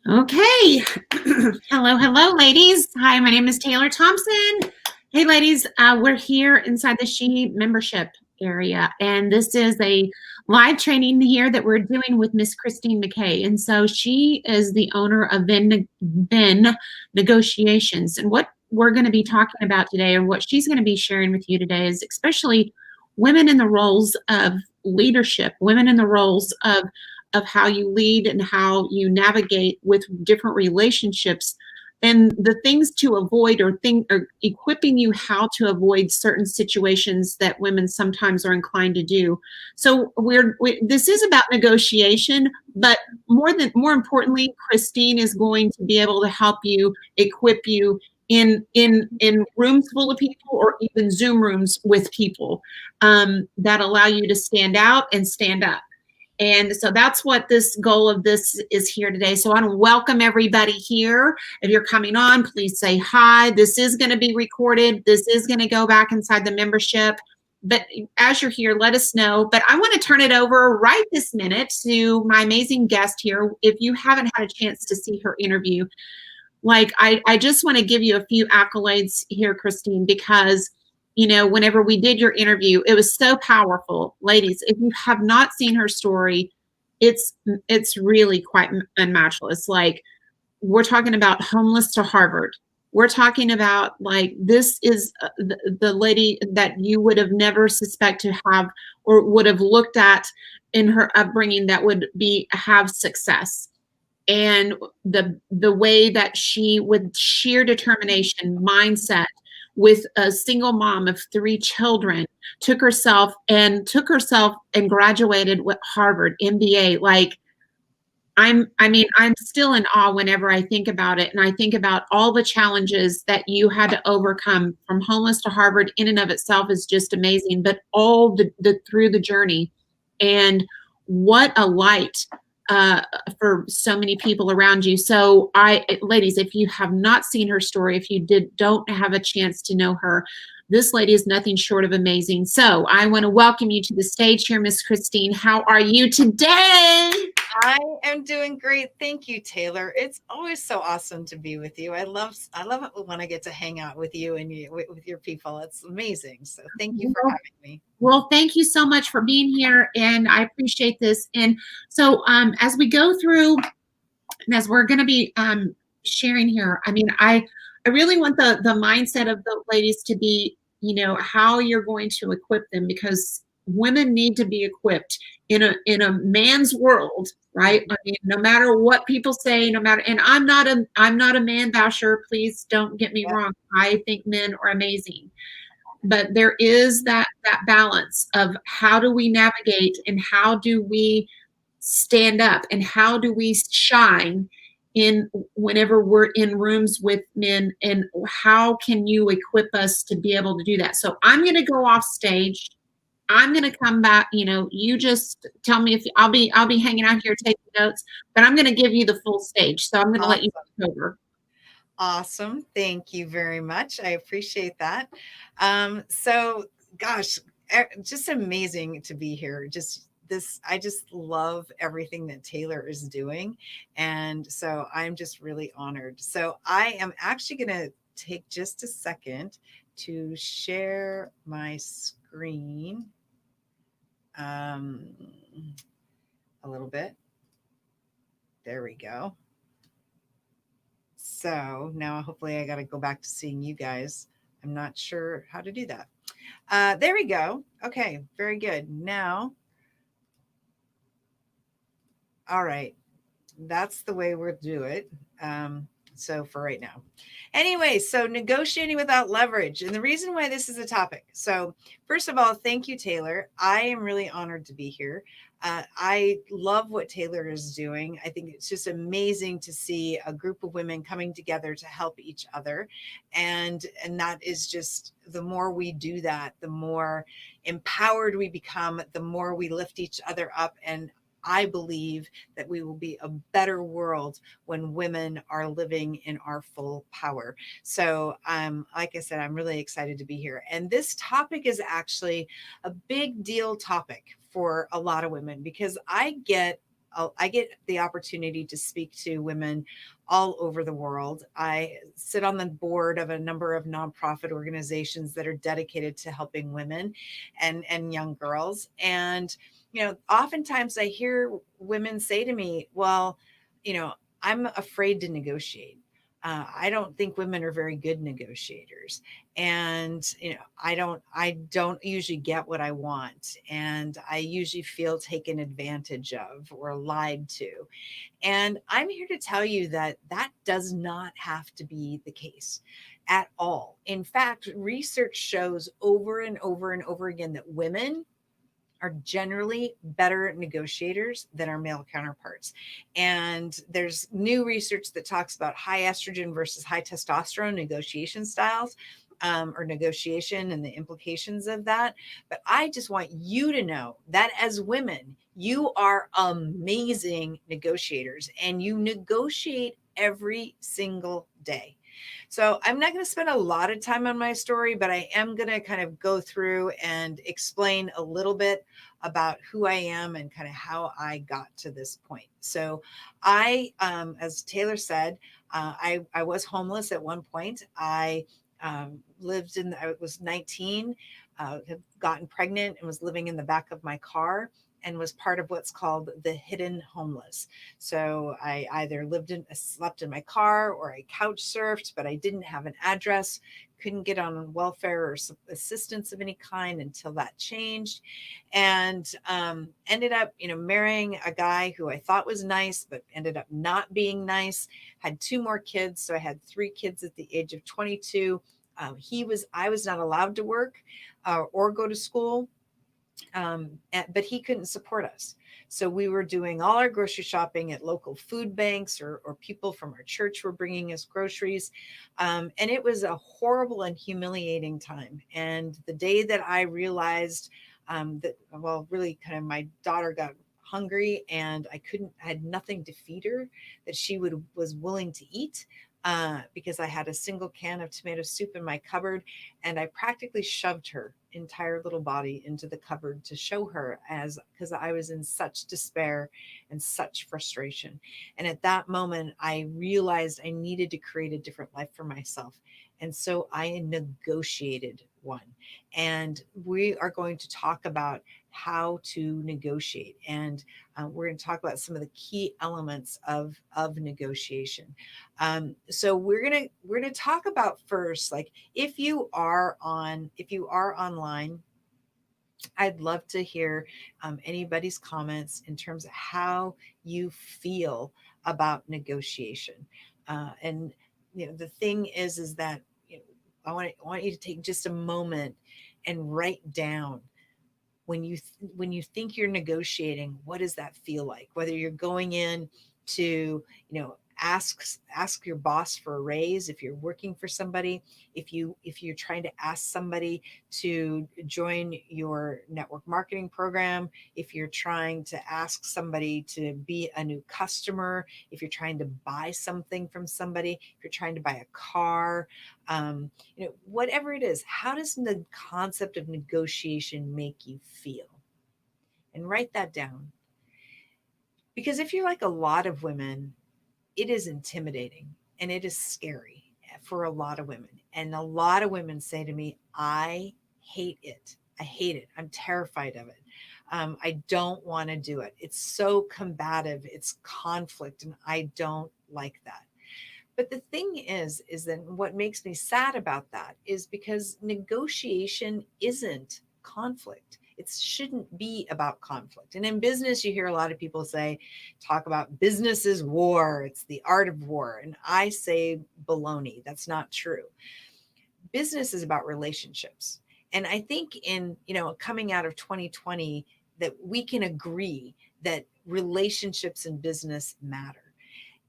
Okay. Hello, ladies. Hi, my name is Taylor Thompson. Hey, ladies, we're here inside the She membership area, and this is a live training here that we're doing with Miss Christine McKay. And so she is the owner of Ben Negotiations. And what we're going to be talking about today, and what she's going to be sharing with you today, is especially women in the roles of leadership, women in the roles of how you lead and how you navigate with different relationships, and the things to avoid, or equipping you how to avoid certain situations that women sometimes are inclined to do. So this is about negotiation, but more importantly, Christine is going to be able to help you, equip you in rooms full of people, or even Zoom rooms with people, that allow you to stand out and stand up. And so that's what this goal of this is here today. So I want to welcome everybody here. If you're coming on, please say hi. This is going to be recorded. This is going to go back inside the membership. But as you're here, let us know. But I want to turn it over right this minute to my amazing guest here. If you haven't had a chance to see her interview, I just want to give you a few accolades here, Christine, because whenever we did your interview, it was so powerful. Ladies, if you have not seen her story, it's really quite unmatchless. Like, we're talking about homeless to Harvard. We're talking about, this is the lady that you would have never suspect to have, or would have looked at in her upbringing, that would have success. And the way that she, with sheer determination, mindset, with a single mom of 3 children, took herself and graduated with Harvard MBA. I'm still in awe whenever I think about it. And I think about all the challenges that you had to overcome. From homeless to Harvard in and of itself is just amazing, but all the through the journey, and what a light for so many people around you. So ladies, if you have not seen her story, if you don't have a chance to know her, this lady is nothing short of amazing. So I want to welcome you to the stage here, Miss Christine. How are you today? I am doing great. Thank you, Taylor. It's always so awesome to be with you. I love it when I get to hang out with you and with your people. It's amazing. So thank you for having me. Well, thank you so much for being here, and I appreciate this. And so as we go through, and as we're going to be sharing here, I really want the mindset of the ladies to be, how you're going to equip them, because women need to be equipped in a man's world, right? No matter what people say, and I'm not a man basher. Please don't get me wrong. I think men are amazing. But there is that balance of how do we navigate, and how do we stand up, and how do we shine in whenever we're in rooms with men, and how can you equip us to be able to do that? So I'm going to go off stage. I'm going to come back. You just tell me if I'll be hanging out here taking notes, but I'm going to give you the full stage. So I'm going to let you take over. Awesome. Thank you very much. I appreciate that. So gosh, just amazing to be here. I just love everything that Taylor is doing. And so I'm just really honored. So I am actually going to take just a second to share my screen a little bit. There we go. So now hopefully I got to go back to seeing you guys. I'm not sure how to do that. There we go. Okay, very good. Now, all right, that's the way we'll do it. So for right now. Anyway, so negotiating without leverage. And the reason why this is a topic. So first of all, thank you, Taylor. I am really honored to be here. I love what Taylor is doing. I think it's just amazing to see a group of women coming together to help each other. And that is just, the more we do that, the more empowered we become, the more we lift each other up. And I believe that we will be a better world when women are living in our full power. So, like I said, I'm really excited to be here. And this topic is actually a big deal topic for a lot of women, because I get I get the opportunity to speak to women all over the world. I sit on the board of a number of nonprofit organizations that are dedicated to helping women and young girls. And, oftentimes I hear women say to me, well, I'm afraid to negotiate. I don't think women are very good negotiators, and I don't usually get what I want, and I usually feel taken advantage of or lied to. And I'm here to tell you that that does not have to be the case at all. In fact, research shows over and over and over again that women are generally better negotiators than our male counterparts. And there's new research that talks about high estrogen versus high testosterone negotiation styles, or negotiation and the implications of that. But I just want you to know that as women, you are amazing negotiators and you negotiate every single day. So I'm not going to spend a lot of time on my story, but I am going to kind of go through and explain a little bit about who I am and kind of how I got to this point. So as Taylor said, I was homeless at one point. I was 19, had gotten pregnant and was living in the back of my car and was part of what's called the hidden homeless. So I either slept in my car or I couch surfed, but I didn't have an address, couldn't get on welfare or assistance of any kind until that changed, and ended up, marrying a guy who I thought was nice, but ended up not being nice. Had two more kids, so I had three kids at the age of 22. I was not allowed to work or go to school, but he couldn't support us. So we were doing all our grocery shopping at local food banks, or people from our church were bringing us groceries. And it was a horrible and humiliating time. And the day that I realized really kind of my daughter got hungry and I had nothing to feed her that was willing to eat, because I had a single can of tomato soup in my cupboard, and I practically shoved her entire little body into the cupboard to show her, because I was in such despair and such frustration. And at that moment, I realized I needed to create a different life for myself. And so I negotiated one. And we are going to talk about how to negotiate. And we're going to talk about some of the key elements of negotiation. So we're gonna talk about first, like, if you are online, I'd love to hear anybody's comments in terms of how you feel about negotiation. And the thing is that I want you to take just a moment and write down, when you think you're negotiating, what does that feel like? Whether you're going in to, ask your boss for a raise, if you're working for somebody, if you're trying to ask somebody to join your network marketing program, if you're trying to ask somebody to be a new customer, if you're trying to buy something from somebody, if you're trying to buy a car, whatever it is, how does the concept of negotiation make you feel? And write that down. Because if you're like a lot of women, it is intimidating and it is scary for a lot of women. And a lot of women say to me, I hate it. I hate it. I'm terrified of it. I don't want to do it. It's so combative. It's conflict. And I don't like that. But the thing is that what makes me sad about that is because negotiation isn't conflict. It shouldn't be about conflict. And in business, you hear a lot of people talk about business is war. It's the art of war. And I say baloney. That's not true. Business is about relationships. And I think coming out of 2020, that we can agree that relationships in business matter.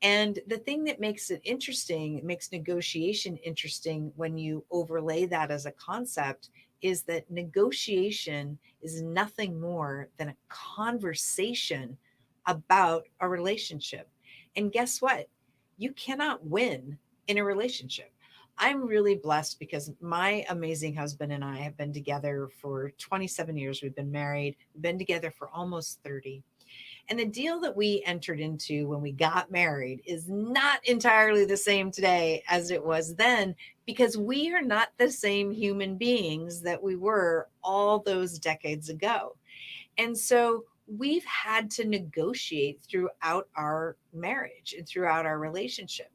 And the thing that makes it interesting, it makes negotiation interesting when you overlay that as a concept, is that negotiation is nothing more than a conversation about a relationship. And guess what? You cannot win in a relationship. I'm really blessed because my amazing husband and I have been together for 27 years. We've been married, we've been together for almost 30. And the deal that we entered into when we got married is not entirely the same today as it was then, because we are not the same human beings that we were all those decades ago. And so we've had to negotiate throughout our marriage and throughout our relationship.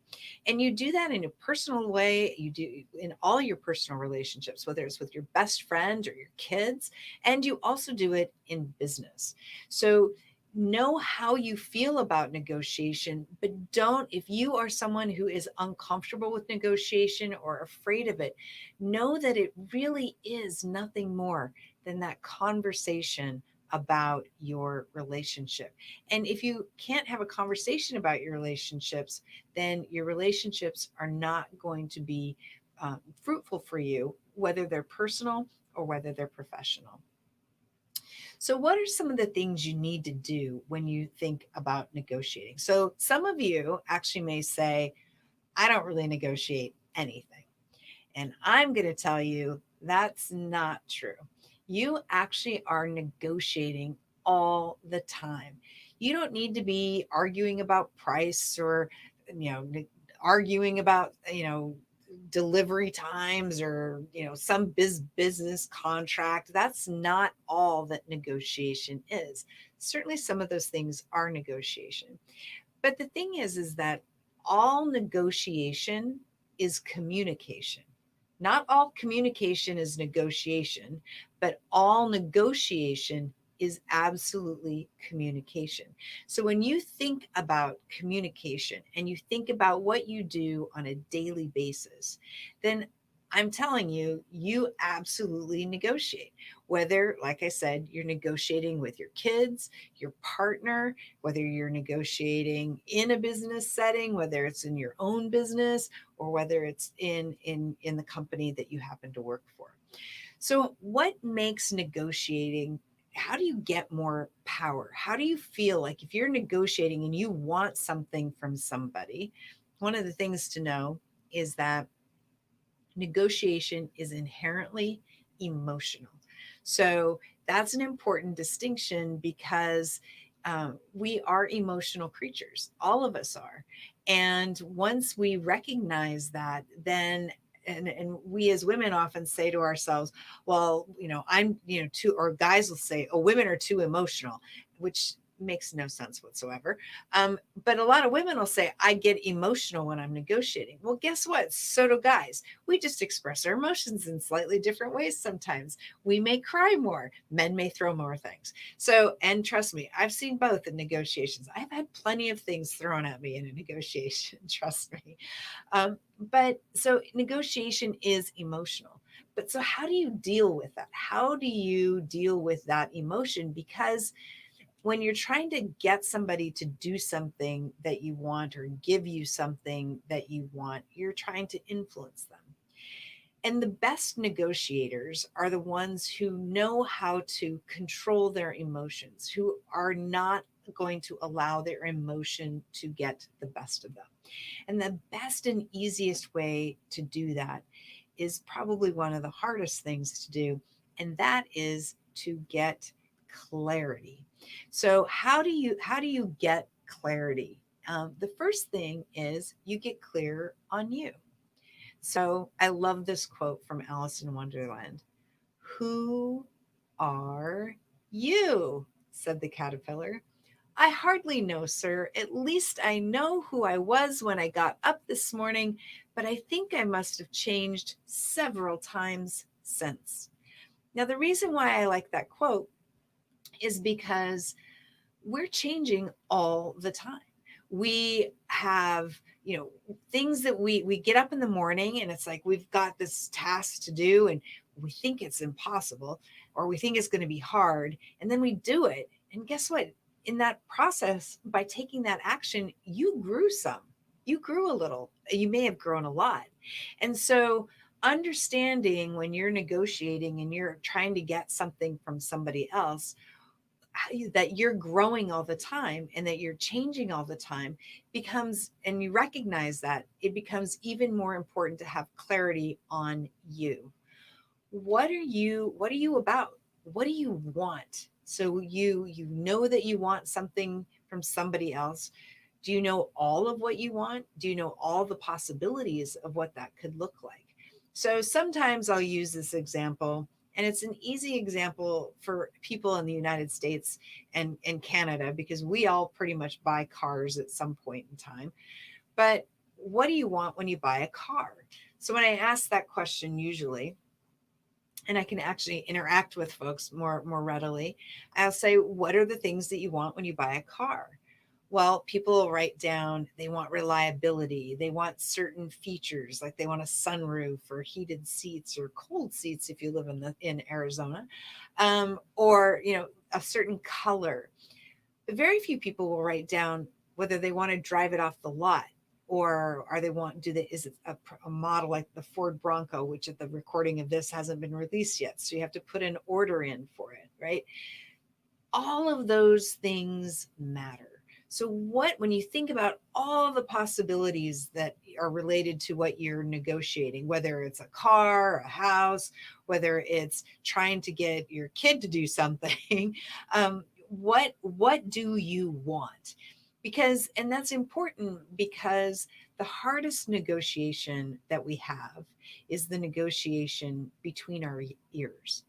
And you do that in a personal way. You do in all your personal relationships, whether it's with your best friend or your kids. And you also do it in business. So know how you feel about negotiation, but don't, if you are someone who is uncomfortable with negotiation or afraid of it, know that it really is nothing more than that conversation about your relationship. And if you can't have a conversation about your relationships, then your relationships are not going to be fruitful for you, whether they're personal or whether they're professional. So, what are some of the things you need to do when you think about negotiating? So, some of you actually may say, I don't really negotiate anything. And I'm going to tell you that's not true. You actually are negotiating all the time. You don't need to be arguing about price or, you know, arguing about, delivery times or, some business contract. That's not all that negotiation is. Certainly some of those things are negotiation. But the thing is that all negotiation is communication. Not all communication is negotiation, but all negotiation is absolutely communication. So when you think about communication and you think about what you do on a daily basis, then I'm telling you, you absolutely negotiate. Whether, like I said, you're negotiating with your kids, your partner, whether you're negotiating in a business setting, whether it's in your own business, or whether it's in the company that you happen to work for. So what makes negotiating, how do you get more power? How do you feel like if you're negotiating and you want something from somebody? One of the things to know is that negotiation is inherently emotional. So that's an important distinction because we are emotional creatures. All of us are. And once we recognize that, then and we as women often say to ourselves, well, I'm, too, or guys will say, oh, women are too emotional, which makes no sense whatsoever. But a lot of women will say, I get emotional when I'm negotiating. Well, guess what? So do guys. We just express our emotions in slightly different ways sometimes. We may cry more. Men may throw more things. So, and trust me, I've seen both in negotiations. I've had plenty of things thrown at me in a negotiation, trust me. But so negotiation is emotional. But so how do you deal with that? How do you deal with that emotion? Because when you're trying to get somebody to do something that you want or give you something that you want, you're trying to influence them. And the best negotiators are the ones who know how to control their emotions, who are not going to allow their emotion to get the best of them. And the best and easiest way to do that is probably one of the hardest things to do, and that is to get clarity. So how do you get clarity? The first thing is you get clear on you. So I love this quote from Alice in Wonderland. Who are you? Said the caterpillar. I hardly know, sir. At least I know who I was when I got up this morning, but I think I must have changed several times since. Now, the reason why I like that quote is because we're changing all the time. We have, things that we get up in the morning and it's like we've got this task to do and we think it's impossible or we think it's going to be hard, and then we do it. And guess what? In that process, by taking that action, you grew some. You grew a little. You may have grown a lot. And so understanding when you're negotiating and you're trying to get something from somebody else, that you're growing all the time and that you're changing all the time becomes, and you recognize that, it becomes even more important to have clarity on you. What are you about? What do you want? So you know that you want something from somebody else. Do you know all of what you want? Do you know all the possibilities of what that could look like? So sometimes I'll use this example, and it's an easy example for people in the United States and Canada, because we all pretty much buy cars at some point in time. But what do you want when you buy a car? So when I ask that question, usually, and I can actually interact with folks more readily, I'll say, what are the things that you want when you buy a car? Well, people will write down they want reliability, they want certain features, like they want a sunroof or heated seats or cold seats if you live in Arizona, or a certain color. But very few people will write down whether they want to drive it off the lot, or are they want do they is it a model like the Ford Bronco, which at the recording of this hasn't been released yet, so you have to put an order in for it, right? All of those things matter. So when you think about all the possibilities that are related to what you're negotiating, whether it's a car, a house, whether it's trying to get your kid to do something, what do you want? Because, and that's important, because the hardest negotiation that we have is the negotiation between our ears,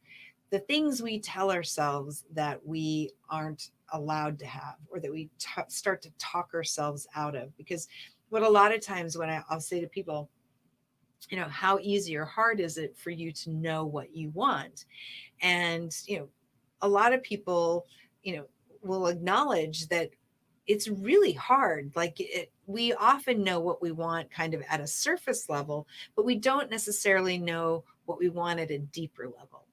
the things we tell ourselves that we aren't allowed to have, or that we start to talk ourselves out of. Because what a lot of times when I'll say to people, how easy or hard is it for you to know what you want? And, a lot of people, will acknowledge that it's really hard. Like we often know what we want kind of at a surface level, but we don't necessarily know what we want at a deeper level.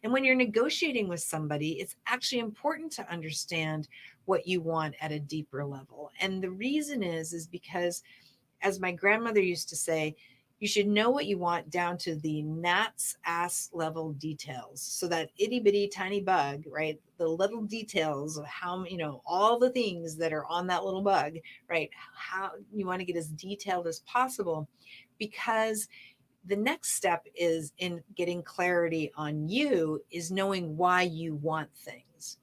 And when you're negotiating with somebody, it's actually important to understand what you want at a deeper level. And the reason is because, as my grandmother used to say, you should know what you want down to the gnat's ass level details. So that itty bitty tiny bug, right? The little details of how, all the things that are on that little bug, right? How you want to get as detailed as possible, because the next step is in getting clarity on you, is knowing why you want things.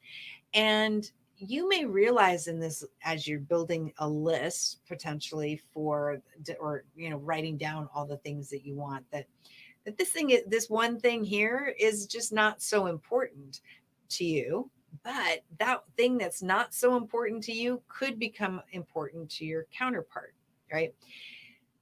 And you may realize in this, as you're building a list potentially for, or writing down all the things that you want, that this one thing here is just not so important to you. But that thing that's not so important to you could become important to your counterpart, right?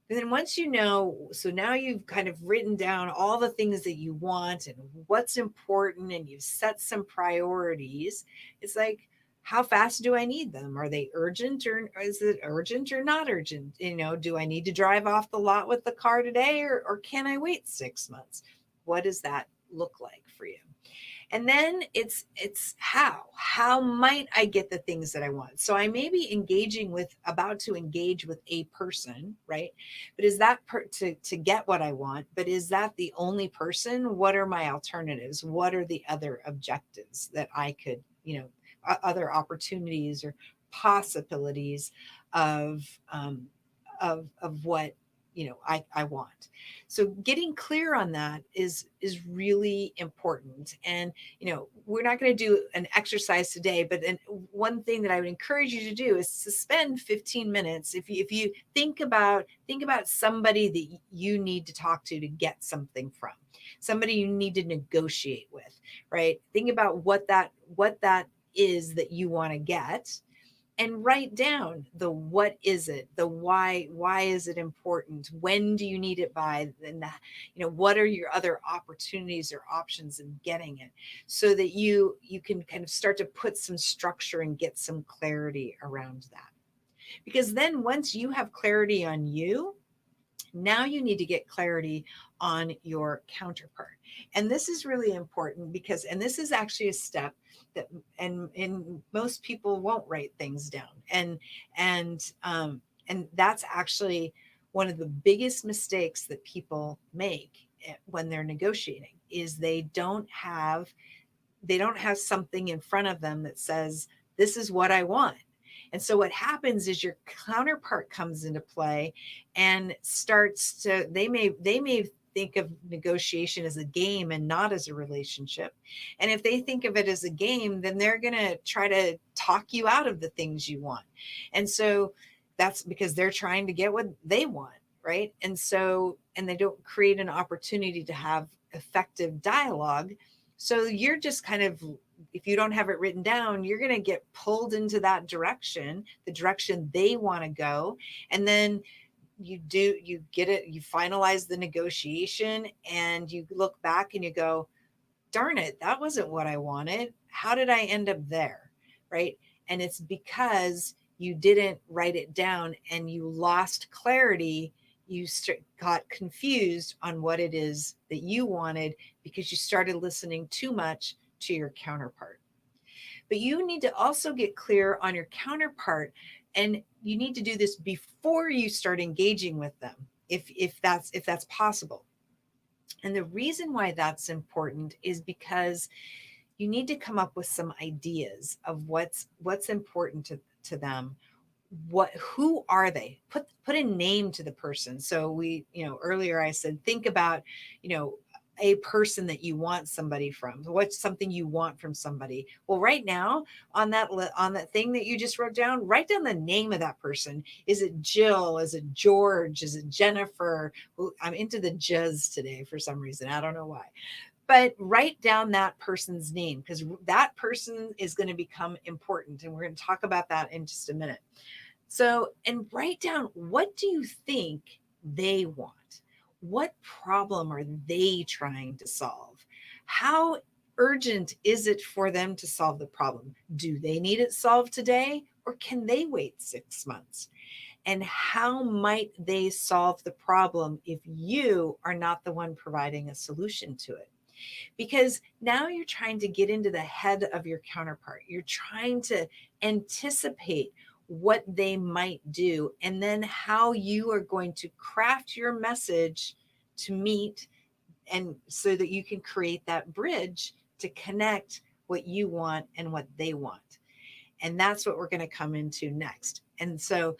And then once so now you've kind of written down all the things that you want and what's important, and you've set some priorities. It's like, how fast do I need them? Are they urgent, or is it urgent or not urgent? Do I need to drive off the lot with the car today, or can I wait 6 months? What does that look like for you? And then it's how might I get the things that I want? So I may be about to engage with a person, right? But is that to get what I want? But is that the only person? What are my alternatives? What are the other objectives that I could, other opportunities or possibilities of what I want? So getting clear on that is really important. And we're not going to do an exercise today, but one thing that I would encourage you to do is to spend 15 minutes. If you think about somebody that you need to talk to get something from, somebody you need to negotiate with, right? Think about what that is that you want to get, and write down the what is it, the why is it important, when do you need it by, and what are your other opportunities or options in getting it, so that you can kind of start to put some structure and get some clarity around that. Because then once you have clarity on you, now you need to get clarity on your counterpart. And this is really important, because, and this is actually a step that, and most people won't write things down. And that's actually one of the biggest mistakes that people make when they're negotiating, is they don't have something in front of them that says, this is what I want. And so what happens is your counterpart comes into play and starts to, they may think of negotiation as a game and not as a relationship. And if they think of it as a game, then they're going to try to talk you out of the things you want. And so that's because they're trying to get what they want, right? And so, and they don't create an opportunity to have effective dialogue. So you're just kind of, if you don't have it written down, you're going to get pulled into that direction, the direction they want to go. And then you get it, you finalize the negotiation and you look back and you go, darn it, that wasn't what I wanted. How did I end up there? Right. And it's because you didn't write it down and you lost clarity. You got confused on what it is that you wanted because you started listening too much to your counterpart. But you need to also get clear on your counterpart, and you need to do this before you start engaging with them, if that's possible. And the reason why that's important is because you need to come up with some ideas of what's important to them. Who are they? Put a name to the person. So earlier I said, think about, a person that you want somebody from. What's something you want from somebody? Well, right now on that thing that you just wrote down, write down the name of that person. Is it Jill? Is it George? Is it Jennifer? Well, I'm into the J's today for some reason. I don't know why. But write down that person's name, because that person is going to become important. And we're going to talk about that in just a minute. So, and write down, what do you think they want? What problem are they trying to solve? How urgent is it for them to solve the problem? Do they need it solved today, or can they wait 6 months? And how might they solve the problem if you are not the one providing a solution to it? Because now you're trying to get into the head of your counterpart. You're trying to anticipate what they might do, and then how you are going to craft your message to meet, and so that you can create that bridge to connect what you want and what they want. And that's what we're going to come into next. And so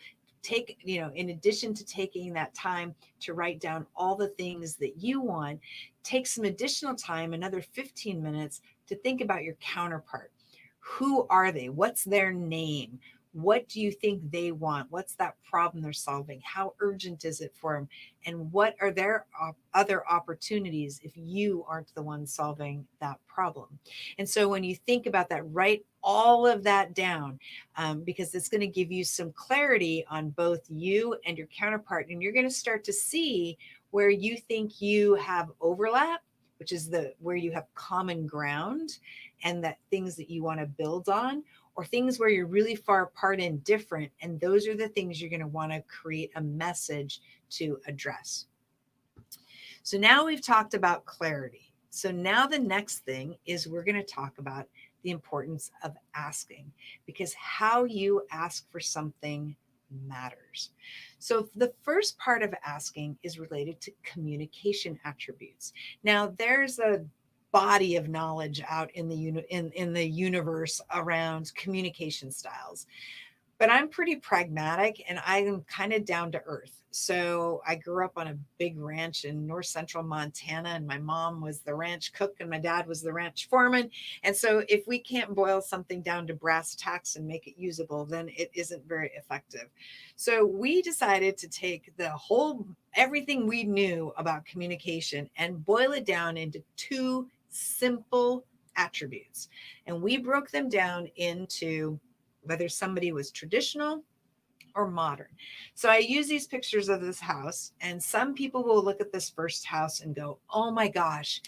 in addition to taking that time to write down all the things that you want, take some additional time, another 15 minutes, to think about your counterpart. Who are they? What's their name? What do you think they want? What's that problem they're solving? How urgent is it for them? And what are their other opportunities if you aren't the one solving that problem? And so when you think about that, write all of that down, because it's going to give you some clarity on both you and your counterpart. And you're going to start to see where you think you have overlap, which is where you have common ground and that things that you want to build on, or things where you're really far apart and different. And those are the things you're going to want to create a message to address. So now we've talked about clarity. So now the next thing is we're going to talk about the importance of asking, because how you ask for something matters. So the first part of asking is related to communication attributes. Now there's a body of knowledge out in the universe around communication styles, but I'm pretty pragmatic and I'm kind of down to earth. So I grew up on a big ranch in north central Montana, and my mom was the ranch cook and my dad was the ranch foreman. And so if we can't boil something down to brass tacks and make it usable, then it isn't very effective. So we decided to take everything we knew about communication and boil it down into 2 simple attributes. And we broke them down into whether somebody was traditional or modern. So I use these pictures of this house, and some people will look at this first house and go, oh my gosh,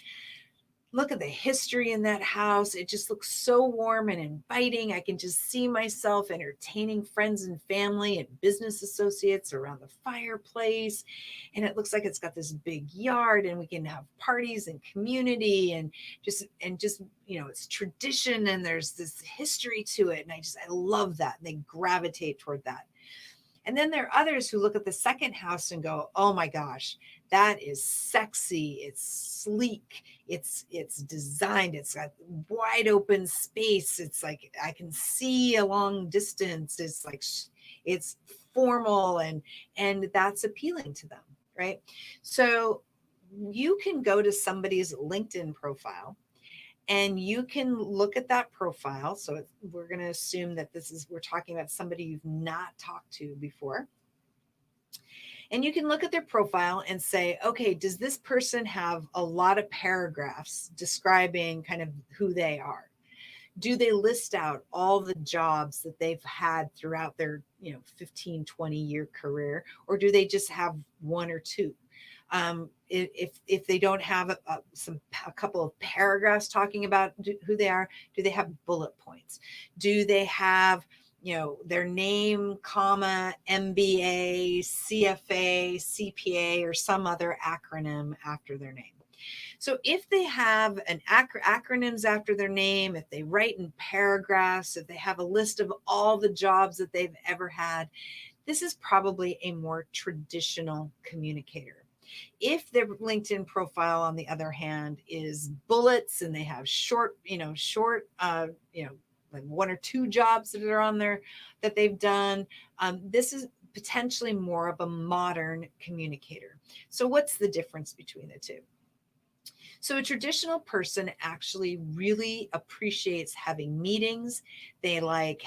look at the history in that house. It just looks so warm and inviting. I can just see myself entertaining friends and family and business associates around the fireplace. And it looks like it's got this big yard, and we can have parties and community and just, it's tradition, and there's this history to it. And I love that. And they gravitate toward that. And then there are others who look at the second house and go, oh my gosh, that is sexy. It's sleek. It's designed. It's got wide open space. It's like I can see a long distance. It's like it's formal, and that's appealing to them, right? So you can go to somebody's LinkedIn profile and you can look at that profile. So we're going to assume that we're talking about somebody you've not talked to before. And you can look at their profile and say, okay, does this person have a lot of paragraphs describing kind of who they are? Do they list out all the jobs that they've had throughout their 15, 20-year career, or do they just have one or two? If they don't have a couple of paragraphs talking about who they are, do they have bullet points? Do they have their name, comma, MBA, CFA, CPA, or some other acronym after their name? So if they have an acronyms after their name, if they write in paragraphs, if they have a list of all the jobs that they've ever had, this is probably a more traditional communicator. If their LinkedIn profile, on the other hand, is bullets and they have short, like one or two jobs that are on there that they've done, this is potentially more of a modern communicator. So what's the difference between the two? So a traditional person actually really appreciates having meetings. They like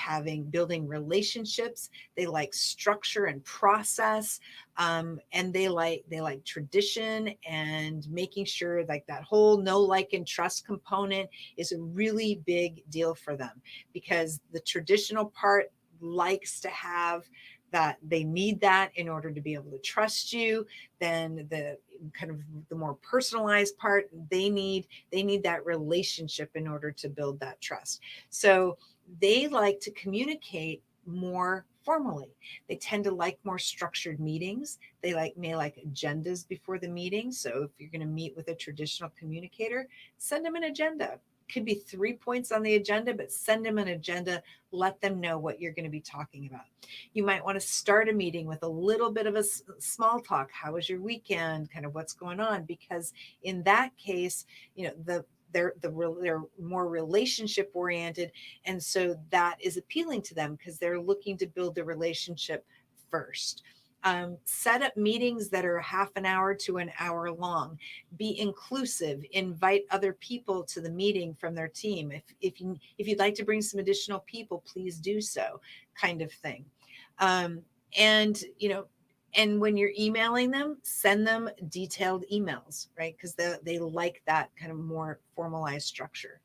building relationships. They like structure and process, and they like tradition and making sure like that whole know, like, and trust component is a really big deal for them, because the traditional part likes to have that. They need that in order to be able to trust you. Then the kind of the more personalized part, they need that relationship in order to build that trust. So they like to communicate more formally. They tend to like more structured meetings. They may like agendas before the meeting. So if you're going to meet with a traditional communicator, send them an agenda. Could be 3 points on the agenda, but send them an agenda. Let them know what you're going to be talking about. You might want to start a meeting with a little bit of a small talk. How was your weekend? Kind of what's going on? Because in that case, they're more relationship oriented, and so that is appealing to them because they're looking to build the relationship first. Set up meetings that are half an hour to an hour long. Be inclusive. Invite other people to the meeting from their team. If you'd like to bring some additional people, please do so, kind of thing. And when you're emailing them, send them detailed emails, right? Because they like that kind of more formalized structure.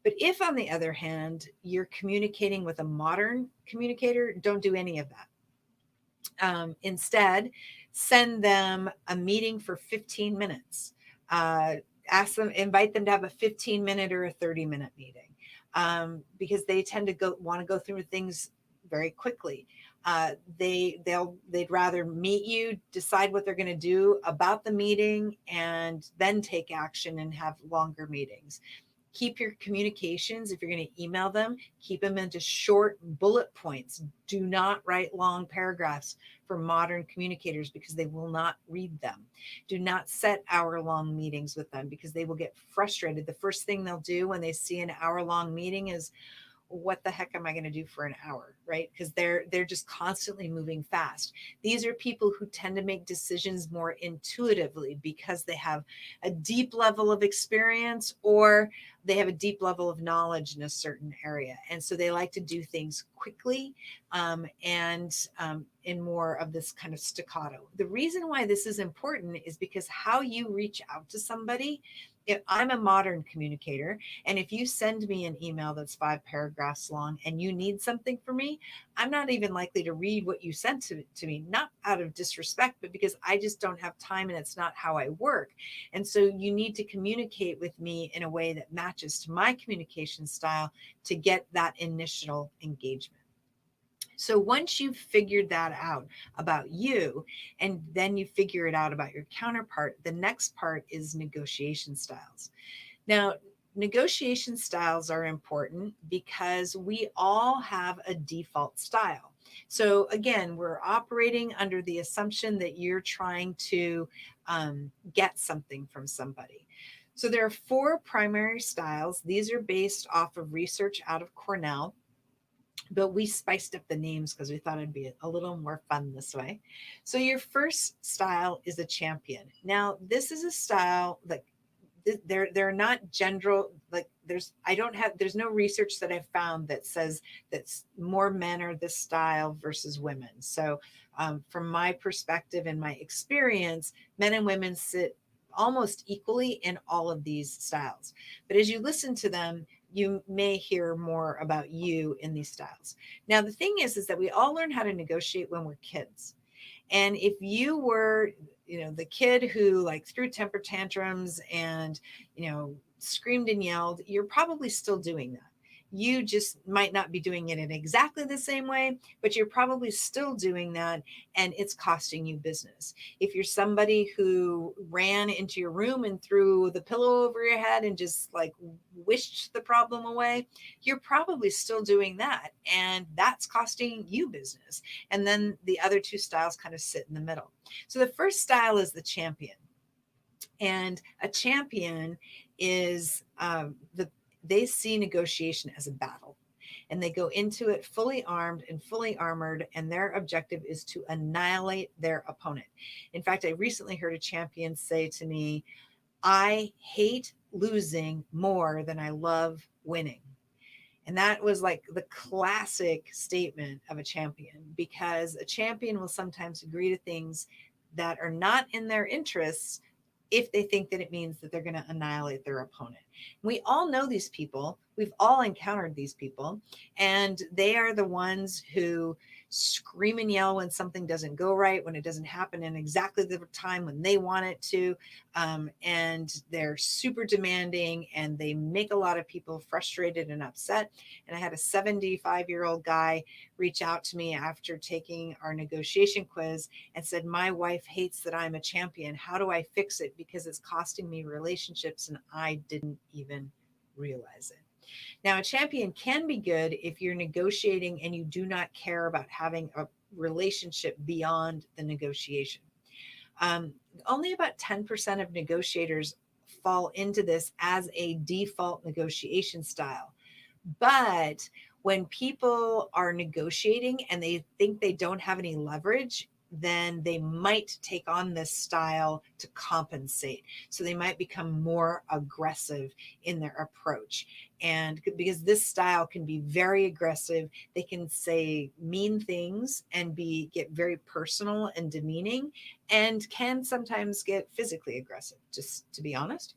But if, on the other hand, you're communicating with a modern communicator, don't do any of that. Instead, send them a meeting for 15 minutes. Invite them to have a 15-minute or a 30-minute meeting, because they tend to want to go through things very quickly. They'd rather meet you, decide what they're going to do about the meeting, and then take action and have longer meetings. Keep your communications, if you're going to email them, keep them into short bullet points. Do not write long paragraphs for modern communicators, because they will not read them. Do not set hour-long meetings with them, because they will get frustrated. The first thing they'll do when they see an hour-long meeting is, what the heck am I going to do for an hour, right? Because they're just constantly moving fast. These are people who tend to make decisions more intuitively, because they have a deep level of experience, or they have a deep level of knowledge in a certain area. And so they like to do things quickly, and in more of this kind of staccato. The reason why this is important is because how you reach out to somebody, if I'm a modern communicator, and if you send me an email that's 5 paragraphs long and you need something from me, I'm not even likely to read what you sent to me, not out of disrespect, but because I just don't have time and it's not how I work. And so you need to communicate with me in a way that matches to my communication style to get that initial engagement. So once you've figured that out about you, and then you figure it out about your counterpart, the next part is negotiation styles. Now, negotiation styles are important because we all have a default style. So again, we're operating under the assumption that you're trying to get something from somebody. So there are 4 primary styles. These are based off of research out of Cornell. but we spiced up the names because we thought it'd be a little more fun this way. So your first style is a champion. Now, this is a style like they're not general, like there's no research that I've found that says that more men are this style versus women. So from my perspective and my experience, men and women sit almost equally in all of these styles. But as you listen to them, you may hear more about you in these styles. Now, the thing is that we all learn how to negotiate when we're kids. And if you were, the kid who like threw temper tantrums and, screamed and yelled, you're probably still doing that. You just might not be doing it in exactly the same way, but you're probably still doing that, and it's costing you business. If you're somebody who ran into your room and threw the pillow over your head and just like wished the problem away, you're probably still doing that, and that's costing you business. And then the other two styles kind of sit in the middle. So the first style is the champion. And a champion is they see negotiation as a battle, and they go into it fully armed and fully armored, and their objective is to annihilate their opponent. In fact, I recently heard a champion say to me, I hate losing more than I love winning. And that was like the classic statement of a champion, because a champion will sometimes agree to things that are not in their interests if they think that it means that they're going to annihilate their opponent. We all know these people. We've all encountered these people, and they are the ones who scream and yell when something doesn't go right, when it doesn't happen in exactly the time when they want it to. And they're super demanding, and they make a lot of people frustrated and upset. And I had a 75-year-old guy reach out to me after taking our negotiation quiz and said, my wife hates that I'm a champion. How do I fix it? Because it's costing me relationships and I didn't even realize it. Now, a champion can be good if you're negotiating and you do not care about having a relationship beyond the negotiation. Only about 10% of negotiators fall into this as a default negotiation style. But when people are negotiating and they think they don't have any leverage, then they might take on this style to compensate. So they might become more aggressive in their approach. And because this style can be very aggressive, they can say mean things and get very personal and demeaning, and can sometimes get physically aggressive, just to be honest.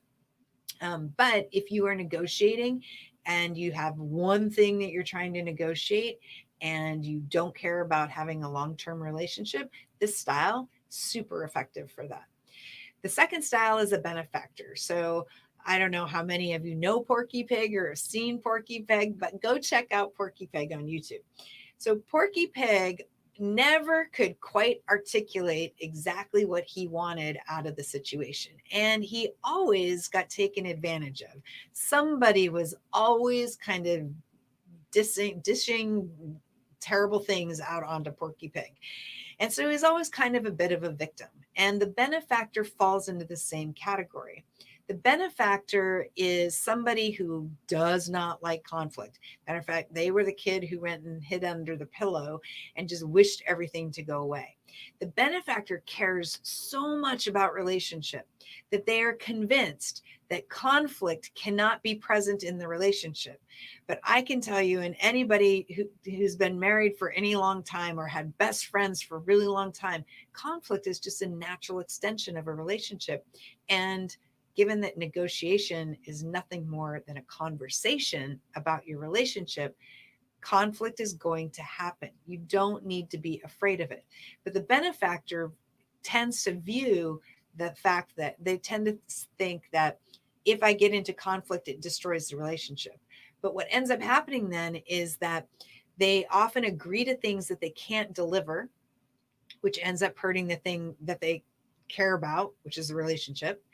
But if you are negotiating and you have one thing that you're trying to negotiate and you don't care about having a long-term relationship, this style, super effective for that. The second style is a benefactor. So I don't know how many of you know Porky Pig or have seen Porky Pig, but go check out Porky Pig on YouTube. So Porky Pig never could quite articulate exactly what he wanted out of the situation. And he always got taken advantage of. Somebody was always kind of dishing terrible things out onto Porky Pig. And so he's always kind of a bit of a victim. And the benefactor falls into the same category. The benefactor is somebody who does not like conflict. Matter of fact, they were the kid who went and hid under the pillow and just wished everything to go away. The benefactor cares so much about relationship that they are convinced that conflict cannot be present in the relationship. But I can tell you, and anybody who's been married for any long time or had best friends for a really long time, conflict is just a natural extension of a relationship. And given that negotiation is nothing more than a conversation about your relationship, conflict is going to happen. You don't need to be afraid of it. But the benefactor tends to view the fact that they tend to think that if I get into conflict, it destroys the relationship. But what ends up happening then is that they often agree to things that they can't deliver, which ends up hurting the thing that they care about, which is the relationship.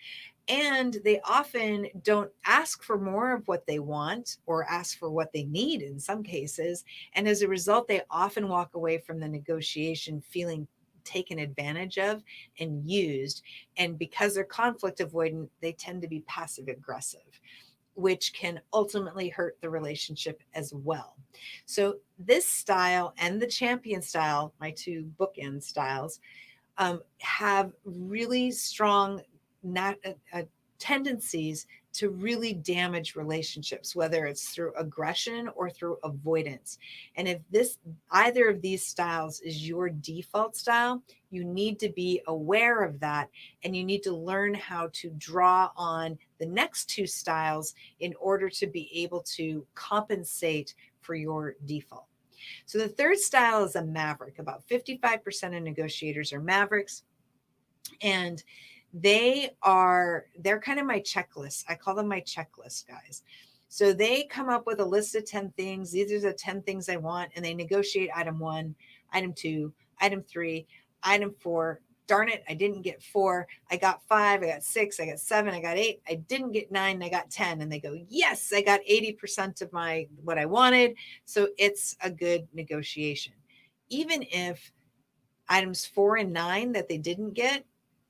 And they often don't ask for more of what they want or ask for what they need in some cases. And as a result, they often walk away from the negotiation feeling taken advantage of and used. And because they're conflict avoidant, they tend to be passive aggressive. which can ultimately hurt the relationship as well. So, this style and the champion style, my two bookend styles, have really strong tendencies to really damage relationships, whether it's through aggression or through avoidance. And if this either of these styles is your default style, you need to be aware of that, and you need to learn how to draw on the next two styles in order to be able to compensate for your default. So the third style is a maverick. About 55% of negotiators are mavericks, and they're kind of my checklist. I call them my checklist guys. So they come up with a list of 10 things. These are the 10 things I want, and they negotiate item 1, item 2, item 3, item 4. Darn it, I didn't get 4. I got 5, I got 6, I got 7, I got 8. I didn't get 9, I got 10. And they go, yes, I got 80% of what I wanted. So it's a good negotiation. Even if items 4 and 9 that they didn't get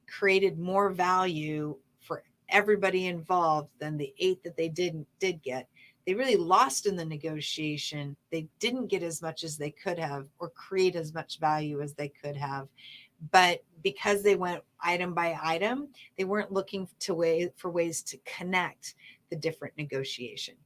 created more value for everybody involved than the 8 that they did get. They really lost in the negotiation. They didn't get as much as they could have or create as much value as they could have. But because they went item by item, they weren't looking for ways to connect the different negotiation.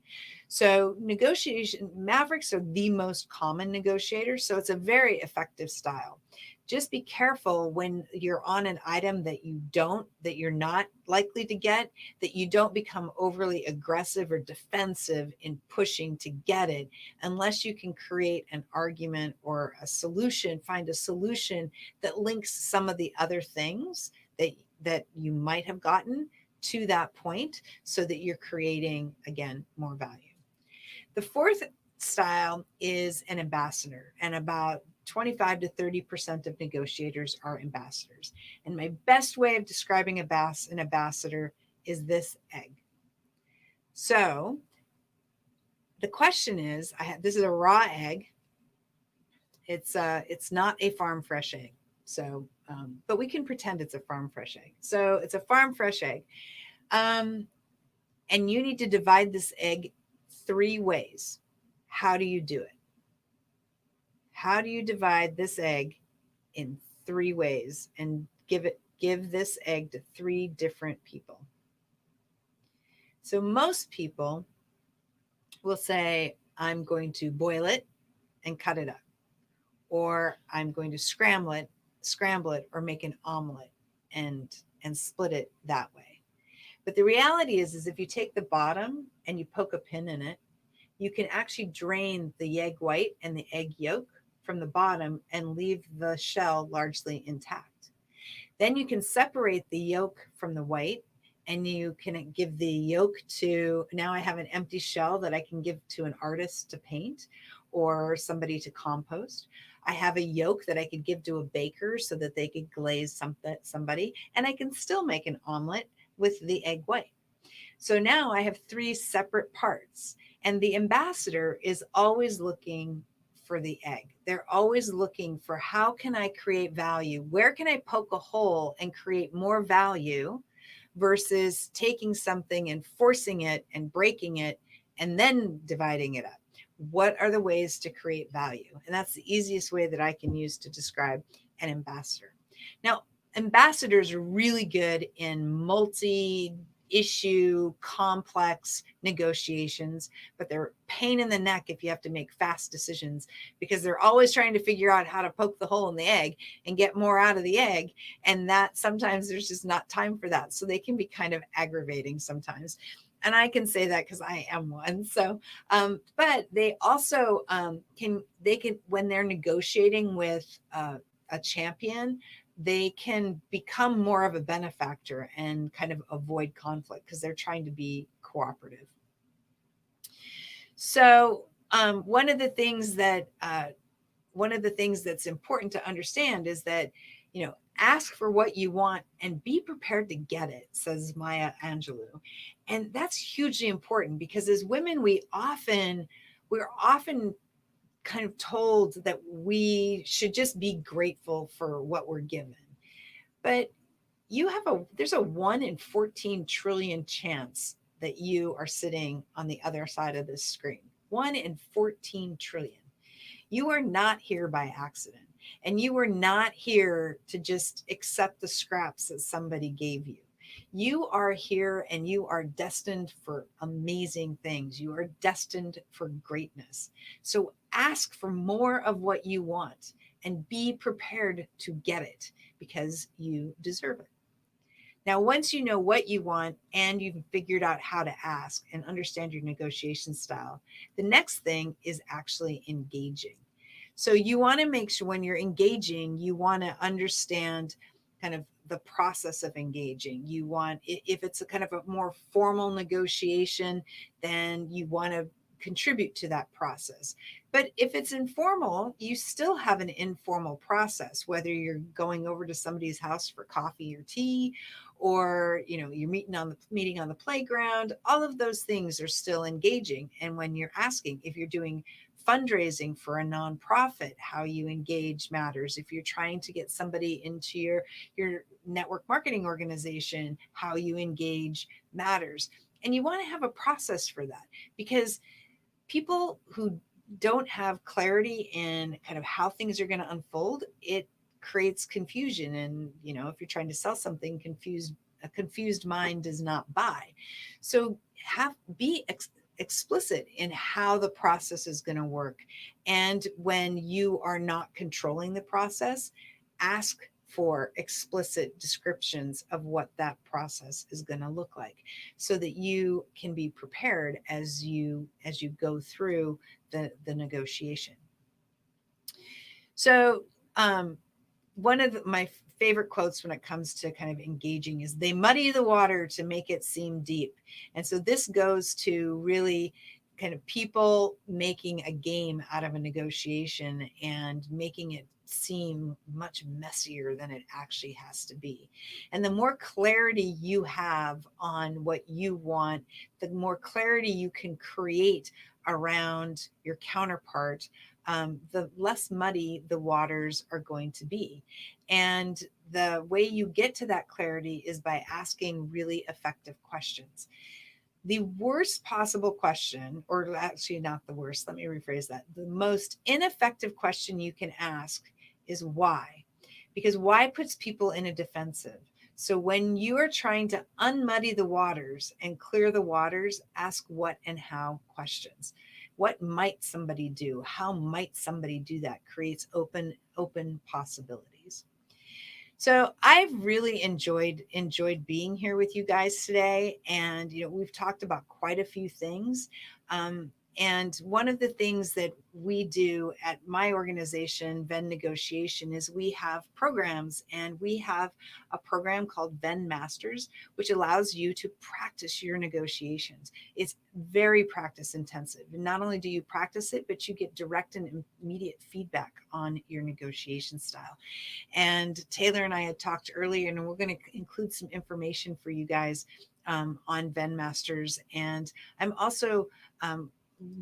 So negotiation mavericks are the most common negotiators. So it's a very effective style. Just be careful when you're on an item that you're not likely to get, that you don't become overly aggressive or defensive in pushing to get it, unless you can create an argument or find a solution that links some of the other things that you might have gotten to that point, so that you're creating, again, more value. The fourth style is an ambassador, and about 25 to 30% of negotiators are ambassadors. And my best way of describing an ambassador is this egg. So the question is, this is a raw egg. It's not a farm fresh egg. So, but we can pretend it's a farm fresh egg. So it's a farm fresh egg. And you need to divide this egg 3 ways. How do you do it? How do you divide this egg in 3 ways and give this egg to 3 different people? So most people will say, I'm going to boil it and cut it up, or I'm going to scramble it or make an omelet and split it that way. But the reality is if you take the bottom and you poke a pin in it, you can actually drain the egg white and the egg yolk from the bottom and leave the shell largely intact. Then you can separate the yolk from the white, and you can give the yolk to, now I have an empty shell that I can give to an artist to paint or somebody to compost. I have a yolk that I could give to a baker so that they could glaze somebody, and I can still make an omelet with the egg white. So now I have 3 separate parts, and the ambassador is always looking for the egg. They're always looking for, how can I create value? Where can I poke a hole and create more value versus taking something and forcing it and breaking it and then dividing it up? What are the ways to create value? And that's the easiest way that I can use to describe an ambassador. Now, ambassadors are really good in multi-issue, complex negotiations, but they're a pain in the neck if you have to make fast decisions, because they're always trying to figure out how to poke the hole in the egg and get more out of the egg. And that sometimes there's just not time for that. So they can be kind of aggravating sometimes. And I can say that because I am one. So, but they also can, when they're negotiating with a champion, they can become more of a benefactor and kind of avoid conflict because they're trying to be cooperative. So one of the things that's important to understand is that, ask for what you want and be prepared to get it, says Maya Angelou. And that's hugely important, because as women, we're often kind of told that we should just be grateful for what we're given. But there's a 1 in 14 trillion chance that you are sitting on the other side of this screen. 1 in 14 trillion. You are not here by accident. And you are not here to just accept the scraps that somebody gave you. You are here and you are destined for amazing things. You are destined for greatness. So ask for more of what you want and be prepared to get it because you deserve it. Now, once you know what you want and you've figured out how to ask and understand your negotiation style, the next thing is actually engaging. So you want to make sure when you're engaging, you want to understand kind of the process of engaging. You want, if it's a kind of a more formal negotiation, then you want to contribute to that process. But if it's informal, you still have an informal process, whether you're going over to somebody's house for coffee or tea, or you're meeting on the playground. All of those things are still engaging. And when you're asking, if you're doing fundraising for a nonprofit, how you engage matters. If you're trying to get somebody into your network marketing organization, how you engage matters. And you want to have a process for that, because people who don't have clarity in kind of how things are going to unfold, it creates confusion. And if you're trying to sell something, a confused mind does not buy. So be explicit in how the process is going to work. And when you are not controlling the process, ask for explicit descriptions of what that process is going to look like, so that you can be prepared as you go through the negotiation. So one of my favorite quotes when it comes to kind of engaging is, they muddy the water to make it seem deep. And so this goes to really kind of people making a game out of a negotiation and making it seem much messier than it actually has to be. And the more clarity you have on what you want, the more clarity you can create around your counterpart, the less muddy the waters are going to be. And the way you get to that clarity is by asking really effective questions. The worst possible question, or actually not the worst, let me rephrase that. The most ineffective question you can ask is why, because why puts people in a defensive. So when you are trying to unmuddy the waters and clear the waters, ask what and how questions. What might somebody do? How might somebody do that? Creates open possibilities. So I've really enjoyed being here with you guys today. And, we've talked about quite a few things. And one of the things that we do at my organization, Venn Negotiation, is we have programs, and we have a program called Venn Masters, which allows you to practice your negotiations. It's very practice intensive. And not only do you practice it, but you get direct and immediate feedback on your negotiation style. And Taylor and I had talked earlier, and we're going to include some information for you guys on Venn Masters. And I'm also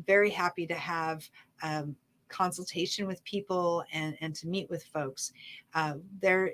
very happy to have consultation with people and to meet with folks. We're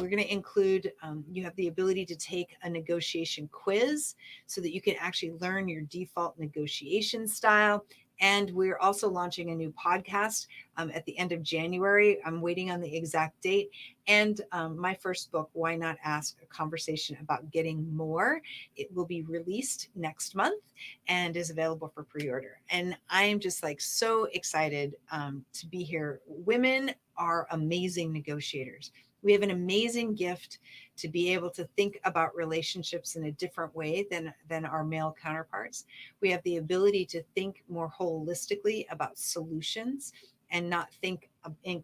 going to include, you have the ability to take a negotiation quiz so that you can actually learn your default negotiation style. And we're also launching a new podcast at the end of January. I'm waiting on the exact date. And my first book, Why Not Ask? A Conversation About Getting More. It will be released next month and is available for pre-order. And I am just so excited to be here. Women are amazing negotiators. We have an amazing gift to be able to think about relationships in a different way than our male counterparts. We have the ability to think more holistically about solutions and not think in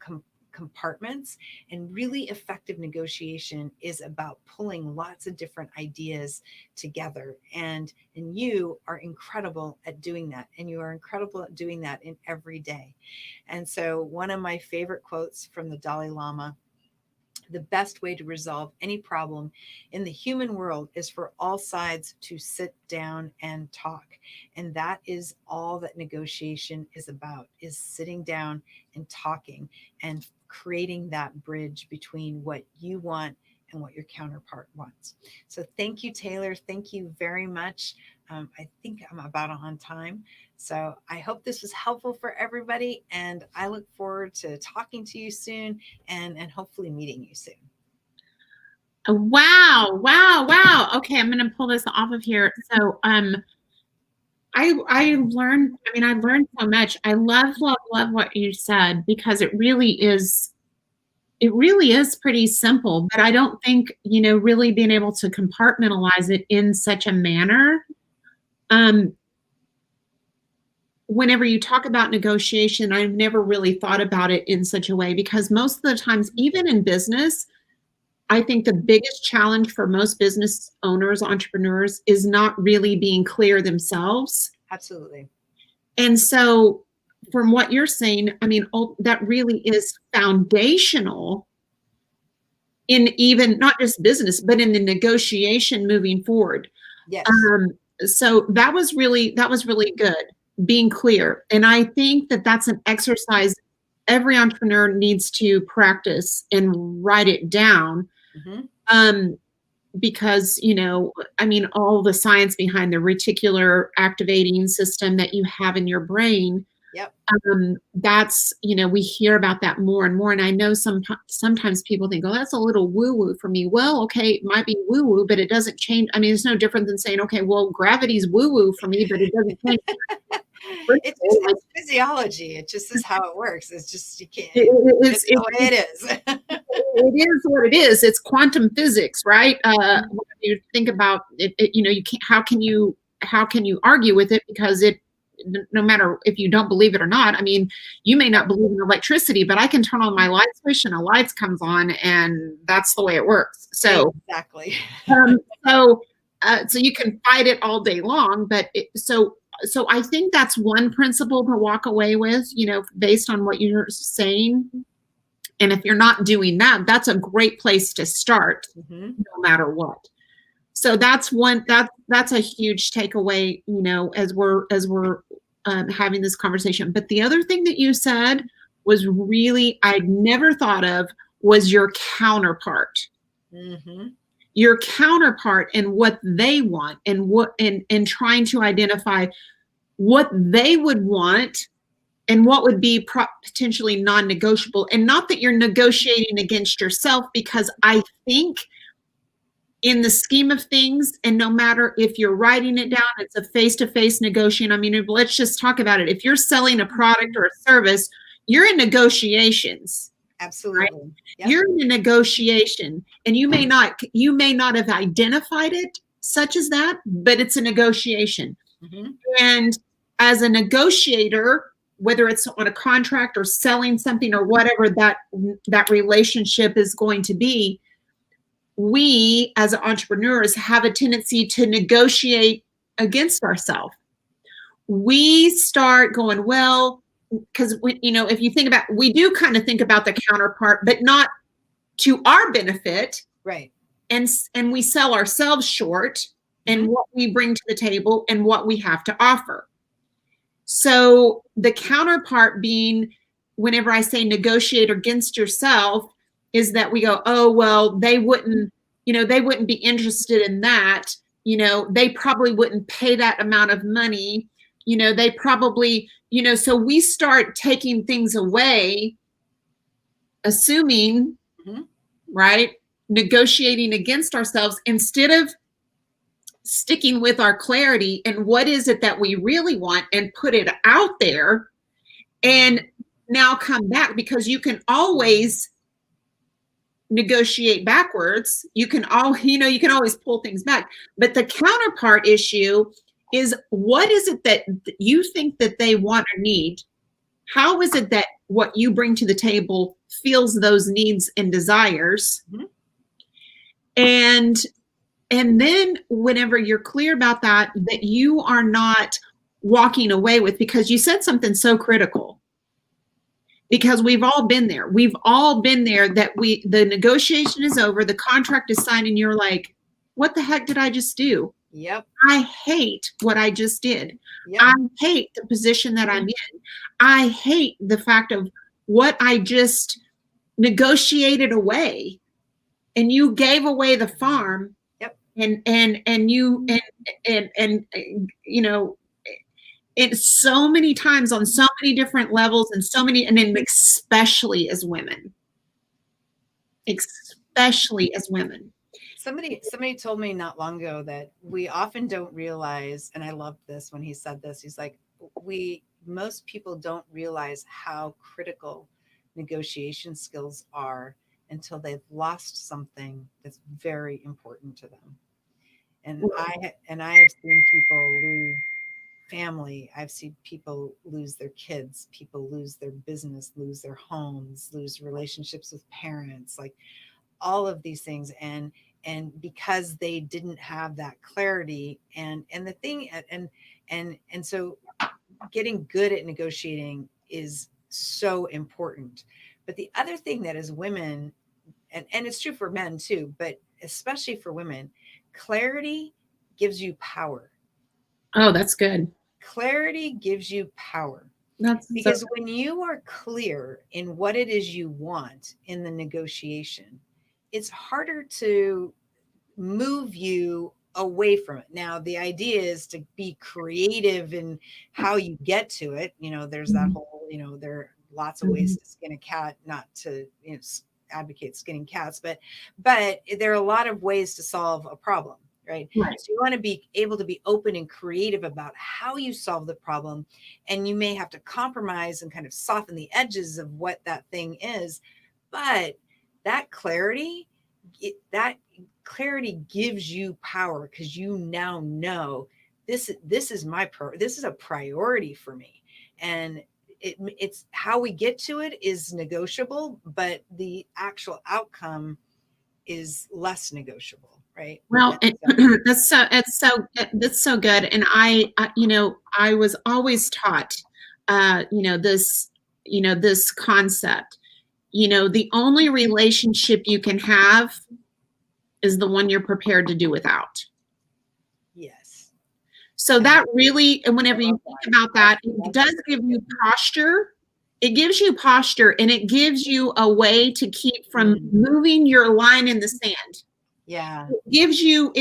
compartments. And really effective negotiation is about pulling lots of different ideas together. And you are incredible at doing that. And you are incredible at doing that in every day. And so one of my favorite quotes from the Dalai Lama: the best way to resolve any problem in the human world is for all sides to sit down and talk. And that is all that negotiation is about, is sitting down and talking and creating that bridge between what you want and what your counterpart wants. So thank you, Taylor. Thank you very much. I think I'm about on time. So I hope this was helpful for everybody. And I look forward to talking to you soon and hopefully meeting you soon. Wow. Wow. Okay, I'm going to pull this off of here. So I learned, I learned so much. I love what you said, because it really is pretty simple, but I don't think, really being able to compartmentalize it in such a manner. Whenever you talk about negotiation, I've never really thought about it in such a way, because most of the times, even in business, I think the biggest challenge for most business owners, entrepreneurs, is not really being clear themselves. Absolutely. And so from what you're saying, that really is foundational in even not just business, but in the negotiation moving forward. Yes. So that was really good, being clear. And I think that that's an exercise every entrepreneur needs to practice and write it down. Mm-hmm. Because, all the science behind the reticular activating system that you have in your brain. Yep. That's, we hear about that more and more. And I know sometimes people think, oh, that's a little woo-woo for me. Well, okay, it might be woo-woo, but it doesn't change. It's no different than saying, okay, well, gravity's woo-woo for me, but it doesn't change. It's physiology. It just is how it works. It's just, you can't. It's the way it is. It is what it is. It's quantum physics, right? When you think about it, you can't. How can you argue with it? Because no matter if you don't believe it or not. You may not believe in electricity, but I can turn on my light switch and a light comes on, and that's the way it works. So exactly. So you can fight it all day long, but so I think that's one principle to walk away with, based on what you're saying. And if you're not doing that, that's a great place to start, no matter what. So that's a huge takeaway, as we're having this conversation. But the other thing that you said was really, I'd never thought of, was your counterpart. Mm-hmm. Your counterpart and what they want, and trying to identify what they would want and what would be potentially non-negotiable. And not that you're negotiating against yourself, because I think in the scheme of things, and no matter if you're writing it down, it's a face-to-face negotiation. Let's just talk about it. If you're selling a product or a service, you're in negotiations. Absolutely. Right? Yep. You're in a negotiation, and you may not have identified it such as that, but it's a negotiation. Mm-hmm. And as a negotiator, whether it's on a contract or selling something or whatever that relationship is going to be, we as entrepreneurs have a tendency to negotiate against ourselves. We start going, well, because if you think about, we do kind of think about the counterpart, but not to our benefit. Right. And we sell ourselves short in what we bring to the table and what we have to offer. So the counterpart being, whenever I say negotiate against yourself, is that we go, oh, well, they wouldn't be interested in that. They probably wouldn't pay that amount of money. They probably, so we start taking things away, assuming, right, negotiating against ourselves, instead of sticking with our clarity and what is it that we really want, and put it out there, and now come back, because you can always negotiate backwards. You can always pull things back. But the counterpart issue is, what is it that you think that they want or need? How is it that what you bring to the table feels those needs and desires? Mm-hmm. And then whenever you're clear about that you are not walking away with, because you said something so critical, because we've all been there. We've all been there, that the negotiation is over, the contract is signed, and you're like, what the heck did I just do? Yep. I hate what I just did. Yep. I hate the position that I'm in. I hate the fact of what I just negotiated away. and you gave away the farm. Yep. And you and you know, it's so many times on so many different levels and so many, and then especially as women. Especially as women. Somebody told me not long ago that we often don't realize, and I loved this when he said this. He's like, most people don't realize how critical negotiation skills are until they've lost something that's very important to them. And I have seen people lose family. I've seen people lose their kids, people lose their business, lose their homes, lose relationships with parents, like all of these things. And because they didn't have that clarity, and the thing, and so getting good at negotiating is so important. But the other thing that as women, and it's true for men too, but especially for women, clarity gives you power. Oh, that's good. Clarity gives you power. That's Because when you are clear in what it is you want in the negotiation, it's harder to move you away from it. Now, the idea is to be creative in how you get to it. There's that whole, there are lots of ways to skin a cat, not to advocate skinning cats, but there are a lot of ways to solve a problem. Right. So you want to be able to be open and creative about how you solve the problem. And you may have to compromise and kind of soften the edges of what that thing is. But that clarity gives you power, because you now know this is this is a priority for me. And it's how we get to it is negotiable, but the actual outcome is less negotiable. Right. well, that's so good. And I was always taught, this concept. The only relationship you can have is the one you're prepared to do without. Yes. So that really, and whenever you think about that, it does give you posture. It gives you posture, and it gives you a way to keep from moving your line in the sand. Yeah. It gives you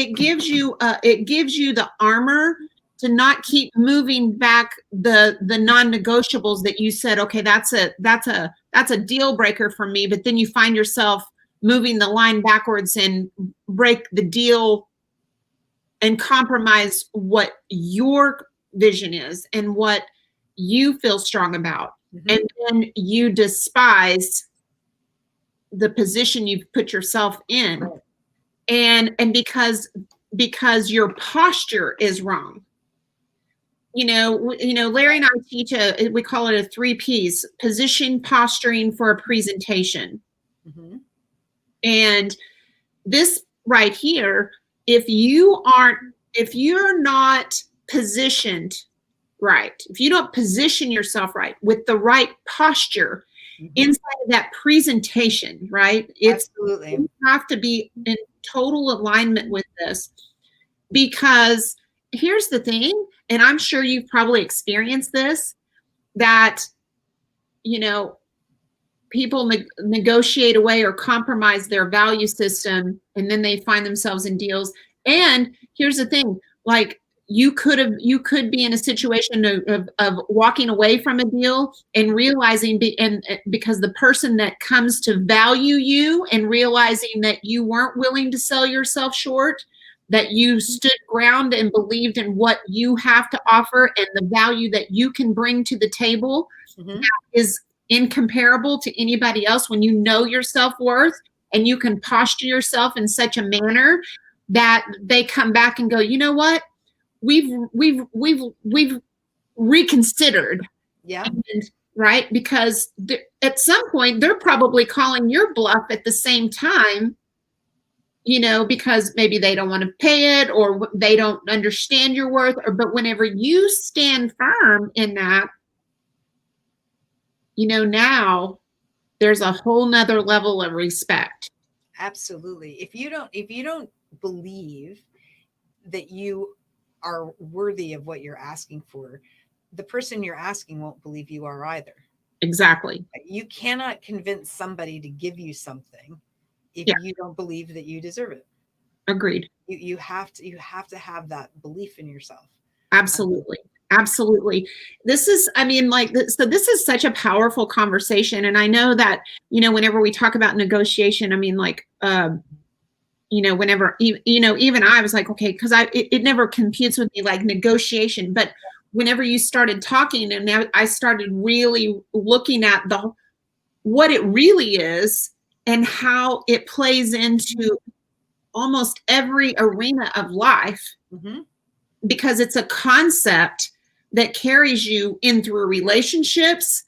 the armor to not keep moving back the non-negotiables that you said, okay, that's a deal breaker for me, but then you find yourself moving the line backwards and break the deal and compromise what your vision is and what you feel strong about. And then you despise the position you've put yourself in. And because your posture is wrong. Larry and I teach we call it a 3 P's: position, posturing for a presentation. And this right here, if you're not positioned right, if you don't position yourself right with the right posture inside of that presentation, right? Absolutely. You have to be in total alignment with this, because here's the thing, and I'm sure you've probably experienced this, that people negotiate away or compromise their value system, and then they find themselves in deals. And here's the thing, like you could be in a situation of walking away from a deal and realizing, because the person that comes to value you and realizing that you weren't willing to sell yourself short, that you stood ground and believed in what you have to offer and the value that you can bring to the table, that is incomparable to anybody else. When you know your self-worth and you can posture yourself in such a manner that they come back and go, you know what? We've reconsidered. Yeah. Right? Because at some point they're probably calling your bluff at the same time, because maybe they don't want to pay it or they don't understand your worth. But whenever you stand firm in that, now there's a whole nother level of respect. Absolutely. If you don't believe that you are worthy of what you're asking for, the person you're asking won't believe you are either. Exactly. You cannot convince somebody to give you something if Yeah. you don't believe that you deserve it. Agreed. You have to have that belief in yourself. Absolutely. Absolutely. This is, I mean, like, so this is such a powerful conversation. And I know that, whenever we talk about negotiation, I mean, like, whenever, even I was like, okay, because it never computes with me, like negotiation. But whenever you started talking, and now I started really looking at what it really is and how it plays into almost every arena of life, Mm-hmm. because it's a concept that carries you in through relationships,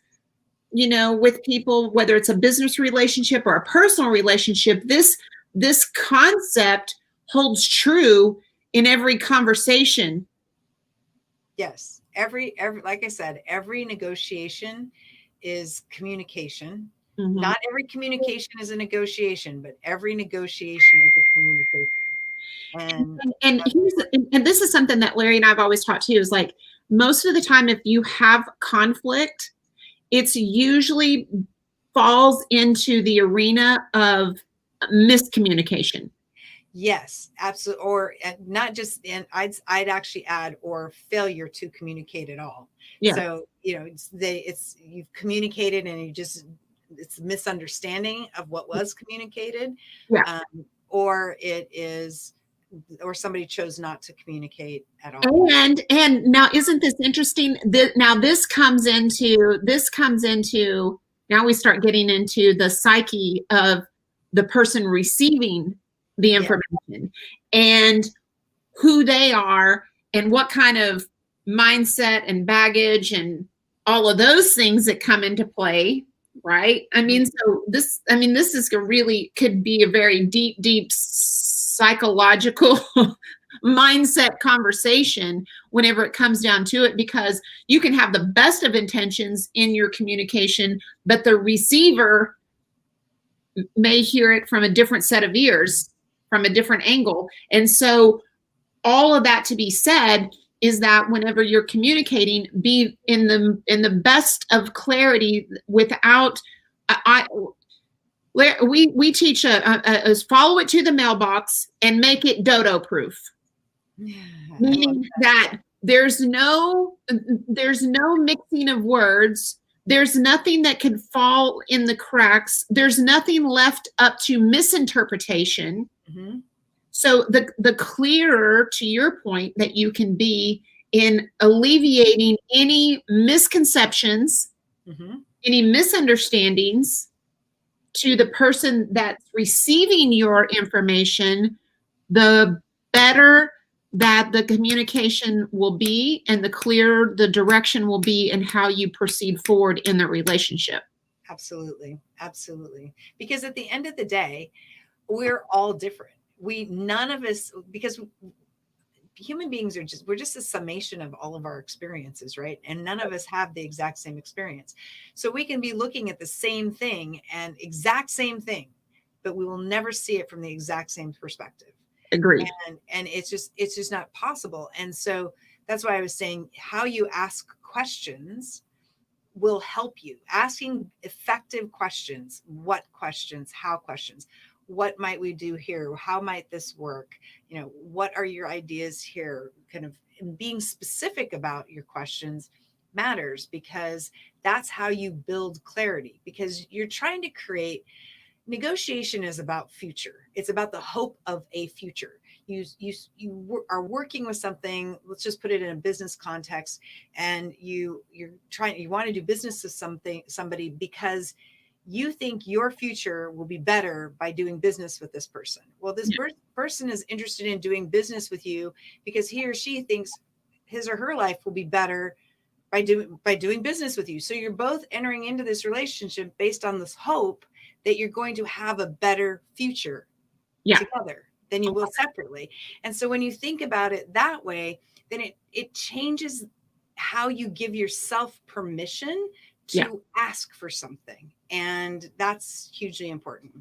with people, whether it's a business relationship or a personal relationship. This concept holds true in every conversation. Yes. Every, like I said, every negotiation is communication. Mm-hmm. Not every communication is a negotiation, but every negotiation is a communication. And this is something that Larry and I've always taught too, is like, most of the time, if you have conflict, it's usually falls into the arena of miscommunication. Yes, absolutely. Or not just, and I'd actually add, or failure to communicate at all. Yeah. So, it's you've communicated and it's misunderstanding of what was communicated. Yeah. Or it is, or somebody chose not to communicate at all. And now, isn't this interesting? Now this comes into now we start getting into the psyche of the person receiving the information, and who they are, and what kind of mindset and baggage and all of those things that come into play, right? I mean, this is really could be a very deep psychological mindset conversation whenever it comes down to it, because you can have the best of intentions in your communication, but the receiver may hear it from a different set of ears, from a different angle. And so all of that to be said is that whenever you're communicating, be in the best of clarity, without we teach a follow it to the mailbox and make it dodo proof. Meaning that there's no mixing of words. There's nothing that can fall in the cracks. There's nothing left up to misinterpretation. Mm-hmm. So the clearer, to your point, that you can be in alleviating any misconceptions, Mm-hmm. any misunderstandings to the person that's receiving your information, the better that the communication will be, and the clearer the direction will be in how you proceed forward in the relationship. Absolutely. Absolutely. Because at the end of the day, we're all different. None of us, because human beings we're just a summation of all of our experiences, right? And none of us have the exact same experience. So we can be looking at the same thing and exact same thing, but we will never see it from the exact same perspective. Agreed. And it's just not possible. And so that's why I was saying, how you ask questions will help you. Asking effective questions, what questions, how questions, what might we do here? How might this work? What are your ideas here? Kind of being specific about your questions matters, because that's how you build clarity, because you're trying to create. Negotiation is about future. It's about the hope of a future. You are working with something. Let's just put it in a business context, and you want to do business with somebody because you think your future will be better by doing business with this person. Well, this person is interested in doing business with you because he or she thinks his or her life will be better by doing business with you. So you're both entering into this relationship based on this hope that you're going to have a better future together than you will separately. And so when you think about it that way, then it changes how you give yourself permission to ask for something. And that's hugely important.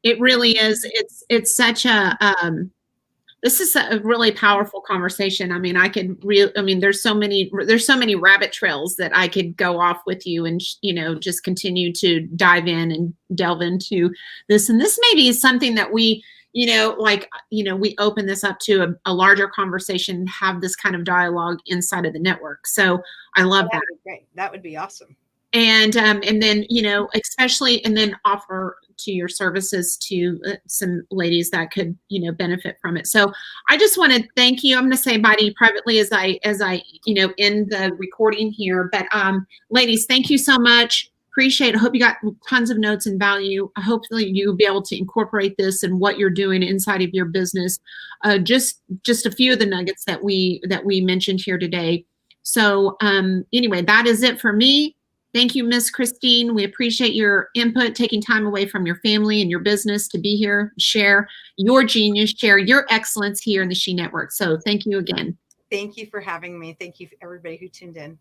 It really is. It's such a This is a really powerful conversation. I mean, there's so many rabbit trails that I could go off with you and, just continue to dive in and delve into this. And this maybe is something that we, we open this up to a larger conversation, have this kind of dialogue inside of the network. So I love that. Would be great. That would be awesome. And then, especially, and then offer to your services to some ladies that could, benefit from it. So I just want to thank you. I'm going to say bye to you privately as I, end the recording here, but, ladies, thank you so much. Appreciate it. I hope you got tons of notes and value. Hopefully you'll be able to incorporate this in what you're doing inside of your business. Just a few of the nuggets that we mentioned here today. So, anyway, that is it for me. Thank you, Miss Christine. We appreciate your input, taking time away from your family and your business to be here, share your genius, share your excellence here in the She Network. So thank you again. Thank you for having me. Thank you for everybody who tuned in.